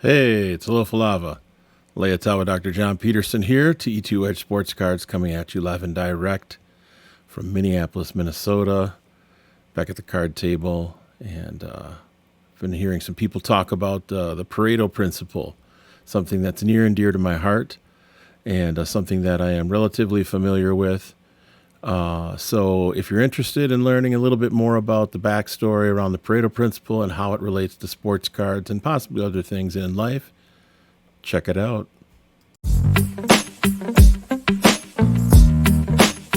Hey, it's Alofa Lava. Leatawa Dr. John Peterson here, WTH Sports Cards, coming at you live and direct from Minneapolis, Minnesota, back at the card table. And I've been hearing some people talk about the Pareto Principle, something that's near and dear to my heart, and something that I am relatively familiar with. So if you're interested in learning a little bit more about the backstory around the Pareto Principle and how it relates to sports cards and possibly other things in life, check it out.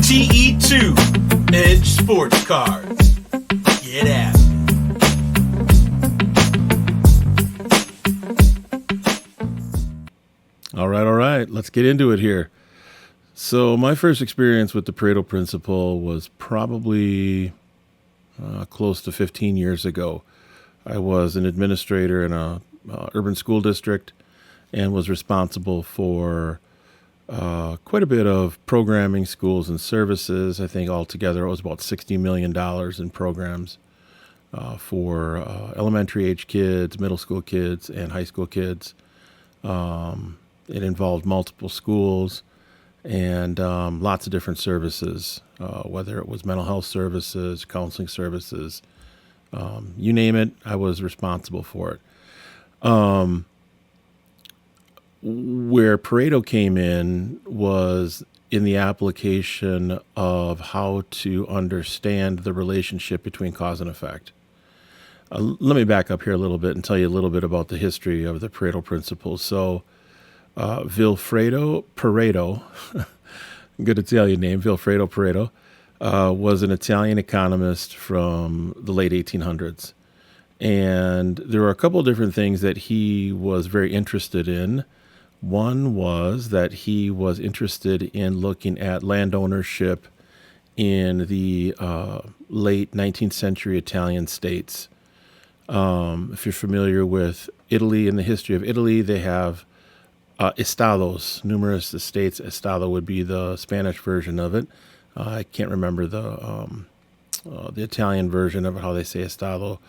TE2 Edge Sports Cards. Get at it. All right. Let's get into it here. So my first experience with the Pareto Principle was probably close to 15 years ago. I was an administrator in a urban school district and was responsible for quite a bit of programming, schools, and services. I think altogether it was about $60 million in programs for elementary age kids, middle school kids, and high school kids. It involved multiple schools and lots of different services, whether it was mental health services, counseling services, you name it, I was responsible for it. Where Pareto came in was in the application of how to understand the relationship between cause and effect. Let me back up here a little bit and tell you a little bit about the history of the Pareto Principle. So, Vilfredo Pareto, good Italian name, Vilfredo Pareto, was an Italian economist from the late 1800s. And there were a couple of different things that he was very interested in. One was that he was interested in looking at land ownership in the late 19th century Italian states. If you're familiar with Italy and the history of Italy, they have estados, numerous estates. Estado would be the Spanish version of it. I can't remember the Italian version of how they say estado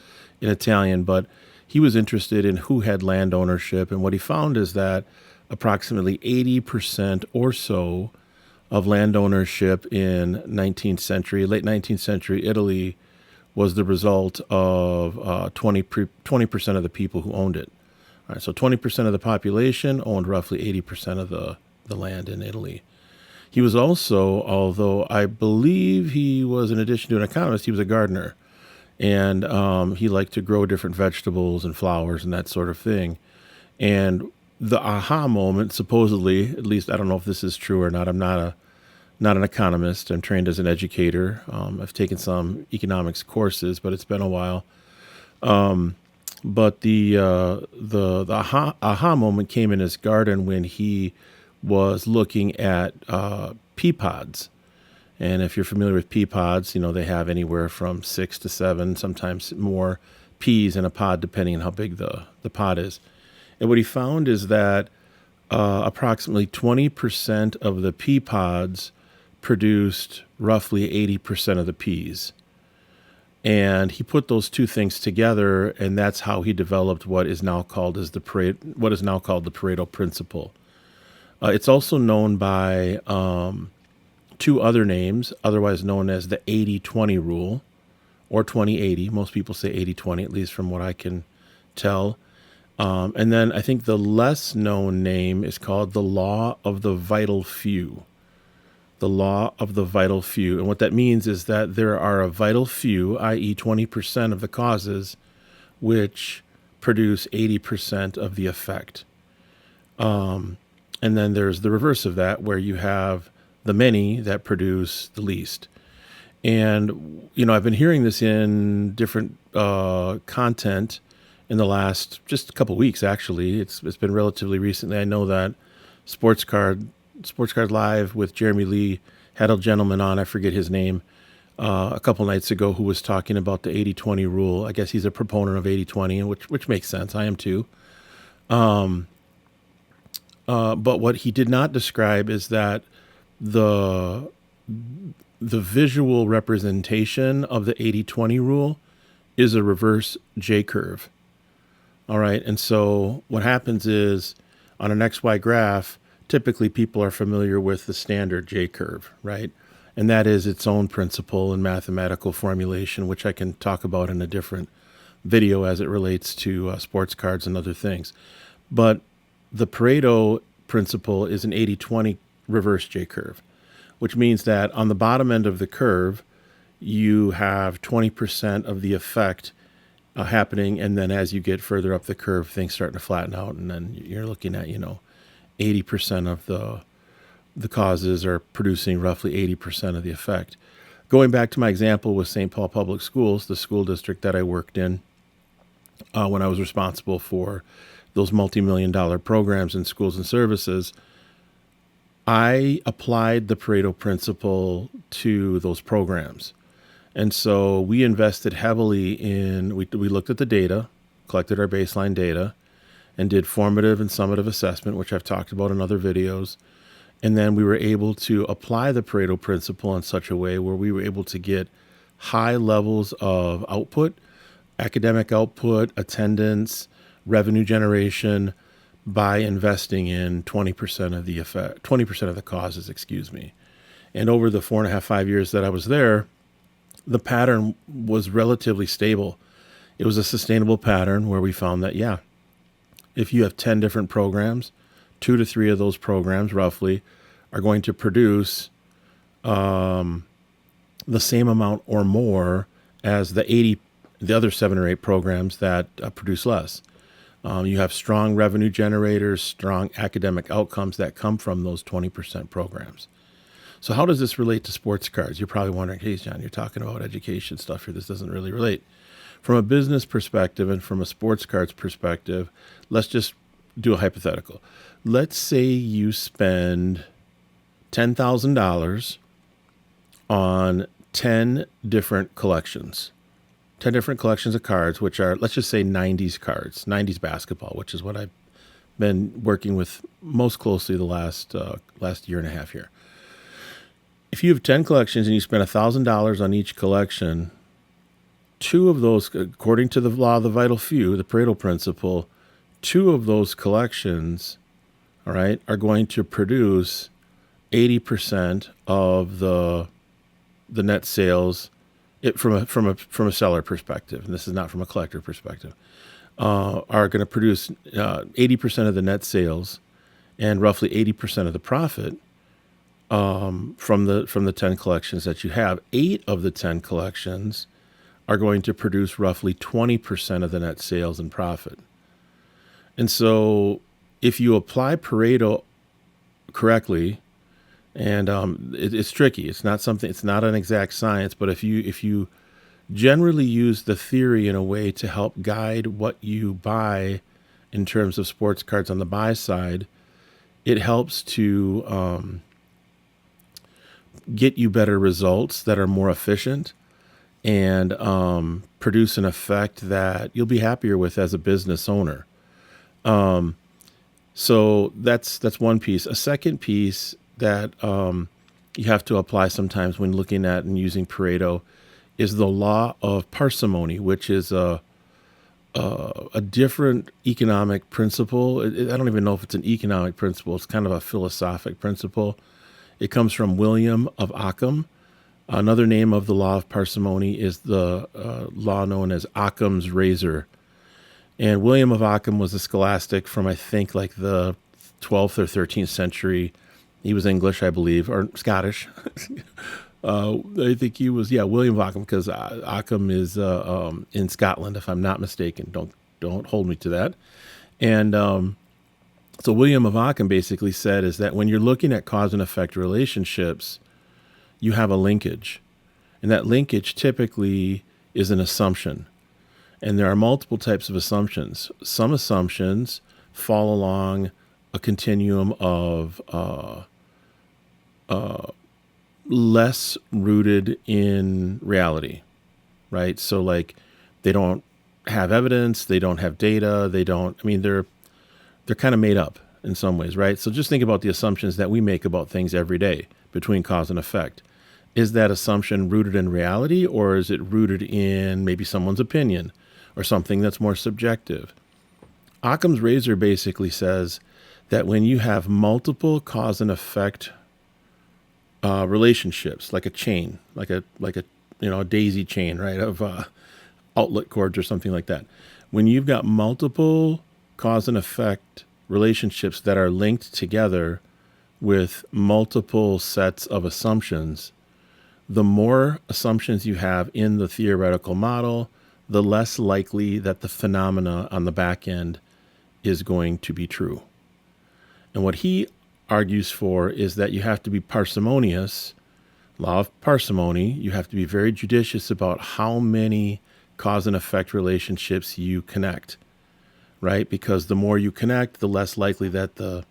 in Italian, but he was interested in who had land ownership, and what he found is that approximately 80% or so of land ownership in late 19th century Italy was the result of 20% of the people who owned it. All right, so 20% of the population owned roughly 80% of the land in Italy. He was also, although I believe he was, in addition to an economist, he was a gardener. And he liked to grow different vegetables and flowers and that sort of thing. And the aha moment, supposedly, at least I don't know if this is true or not. I'm not an economist. I'm trained as an educator. I've taken some economics courses, but it's been a while. But the aha moment came in his garden when he was looking at pea pods. And if you're familiar with pea pods, they have anywhere from 6 to 7, sometimes more peas in a pod, depending on how big the pod is. And what he found is that approximately 20% of the pea pods produced roughly 80% of the peas. And he put those two things together, and that's how he developed what is now called the Pareto Principle. It's also known by two other names, otherwise known as the 80-20 rule, or 20-80. Most people say 80-20, at least from what I can tell. And then I think the less known name is called the Law of the Vital Few. The Law of the Vital Few. And what that means is that there are a vital few, i.e. 20% of the causes, which produce 80% of the effect. And then there's the reverse of that, where you have the many that produce the least. And, I've been hearing this in different content in the last just a couple weeks, actually. It's been relatively recently. I know that Sports Card Live with Jeremy Lee had a gentleman on, I forget his name, a couple nights ago, who was talking about the 80-20 rule. I guess he's a proponent of 80-20, which makes sense. I am too. But what he did not describe is that the visual representation of the 80-20 rule is a reverse J curve. All right. And so what happens is on an XY graph, typically people are familiar with the standard J curve, right? And that is its own principle and mathematical formulation, which I can talk about in a different video as it relates to sports cards and other things. But the Pareto principle is an 80-20 reverse J curve, which means that on the bottom end of the curve, you have 20% of the effect happening. And then as you get further up the curve, things starting to flatten out. And then you're looking at, 80% of the causes are producing roughly 80% of the effect. Going back to my example with St. Paul Public Schools, the school district that I worked in when I was responsible for those multi-million-dollar programs in schools and services, I applied the Pareto principle to those programs. And so we invested heavily we looked at the data, collected our baseline data, and did formative and summative assessment, which I've talked about in other videos. And then we were able to apply the Pareto principle in such a way where we were able to get high levels of output, academic output, attendance, revenue generation by investing in 20% of the effect, 20% of the causes, excuse me. And over the 4.5, 5 years that I was there, the pattern was relatively stable. It was a sustainable pattern where we found that, if you have 10 different programs, 2 to 3 of those programs roughly are going to produce the same amount or more as the other 7 or 8 programs that produce less. You have strong revenue generators, strong academic outcomes that come from those 20% programs. So how does this relate to sports cards? You're probably wondering, hey, John, you're talking about education stuff here. This doesn't really relate. From a business perspective and from a sports cards perspective, let's just do a hypothetical. Let's say you spend $10,000 on 10 different collections. 10 different collections of cards, which are, let's just say 90s cards, 90s basketball, which is what I've been working with most closely the last year and a half here. If you have 10 collections and you spend $1,000 on each collection, 2 of those, according to the law of the vital few, the Pareto principle, 2 of those collections, all right, are going to produce 80% of the net sales from a seller perspective, and this is not from a collector perspective, are going to produce 80% of the net sales and roughly 80% of the profit from the 10 collections that you have. 8 of the 10 collections are going to produce roughly 20% of the net sales and profit. And so if you apply Pareto correctly, and it's tricky. It's not an exact science, but if you generally use the theory in a way to help guide what you buy in terms of sports cards on the buy side, it helps to get you better results that are more efficient and produce an effect that you'll be happier with as a business owner. So that's one piece. A second piece that you have to apply sometimes when looking at and using Pareto is the Law of Parsimony, which is a different economic principle. I don't even know if it's an economic principle. It's kind of a philosophic principle. It comes from William of Ockham. Another name of the Law of Parsimony is the law known as Occam's razor. And William of Ockham was a scholastic from, I think, like the 12th or 13th century. He was English, I believe, or Scottish. I think he was, William of Ockham, because Ockham is in Scotland, if I'm not mistaken. Don't hold me to that. And so William of Ockham basically said is that when you're looking at cause and effect relationships, you have a linkage. And that linkage typically is an assumption. And there are multiple types of assumptions. Some assumptions fall along a continuum of less rooted in reality, right? So like they don't have evidence, they don't have data, they're kind of made up in some ways, right? So just think about the assumptions that we make about things every day between cause and effect. Is that assumption rooted in reality, or is it rooted in maybe someone's opinion or something that's more subjective? Occam's razor basically says that when you have multiple cause and effect relationships, like a chain, like a a daisy chain, right, of outlet cords or something like that. When you've got multiple cause and effect relationships that are linked together with multiple sets of assumptions, the more assumptions you have in the theoretical model, the less likely that the phenomena on the back end is going to be true. And what he argues for is that you have to be parsimonious. Law of parsimony, you have to be very judicious about how many cause and effect relationships you connect, right? Because the more you connect, the less likely that the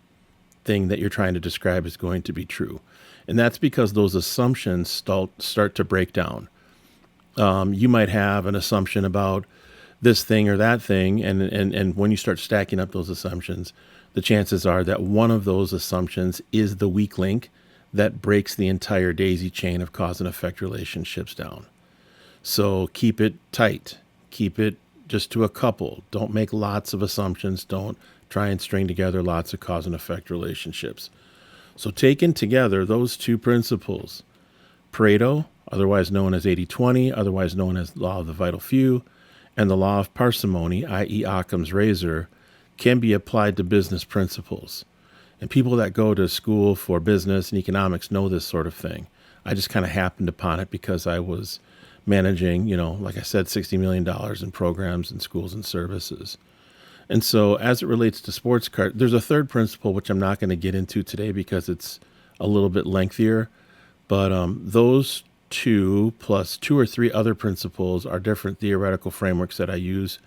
thing that you're trying to describe is going to be true. And that's because those assumptions start to break down. You might have an assumption about this thing or that thing, and when you start stacking up those assumptions, the chances are that one of those assumptions is the weak link that breaks the entire daisy chain of cause and effect relationships down. So keep it tight. Keep it just to a couple. Don't make lots of assumptions. Don't try and string together lots of cause and effect relationships. So taken together, those two principles, Pareto, otherwise known as 80-20, otherwise known as law of the vital few, and the law of parsimony, i.e. Occam's razor, can be applied to business principles. And people that go to school for business and economics know this sort of thing. I just kind of happened upon it because I was managing, like I said, $60 million in programs and schools and services. And so as it relates to sports card, there's a third principle, which I'm not going to get into today because it's a little bit lengthier. But those two plus two or three other principles are different theoretical frameworks that I use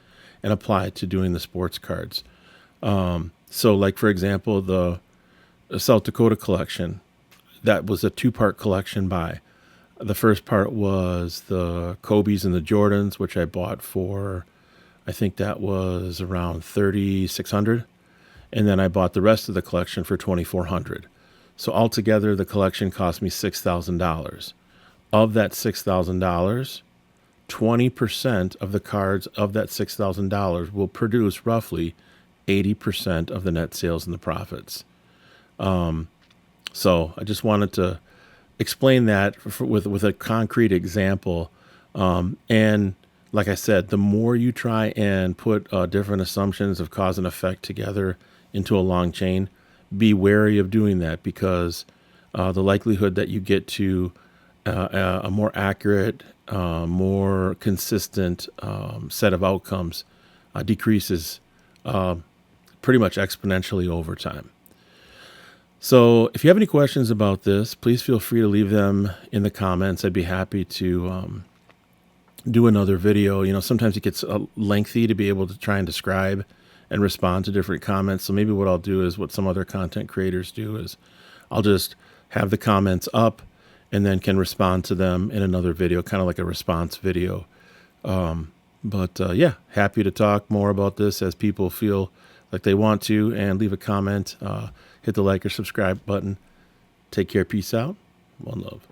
and apply to doing the sports cards. So like, for example, the South Dakota collection, that was a two-part collection buy. The first part was the Kobe's and the Jordans, which I bought for, I think that was around $3,600. And then I bought the rest of the collection for $2,400. So altogether, the collection cost me $6,000. Of that $6,000, 20% of the cards of that $6,000 will produce roughly 80% of the net sales and the profits. So I just wanted to explain that with a concrete example. And like I said, the more you try and put different assumptions of cause and effect together into a long chain, be wary of doing that because the likelihood that you get to a more accurate, more consistent set of outcomes decreases pretty much exponentially over time. So if you have any questions about this, please feel free to leave them in the comments. I'd be happy to do another video. Sometimes it gets lengthy to be able to try and describe and respond to different comments. So maybe what I'll do is what some other content creators do is I'll just have the comments up and then can respond to them in another video, kind of like a response video. But yeah, happy to talk more about this as people feel like they want to, and leave a comment, hit the like or subscribe button. Take care. Peace out. One love.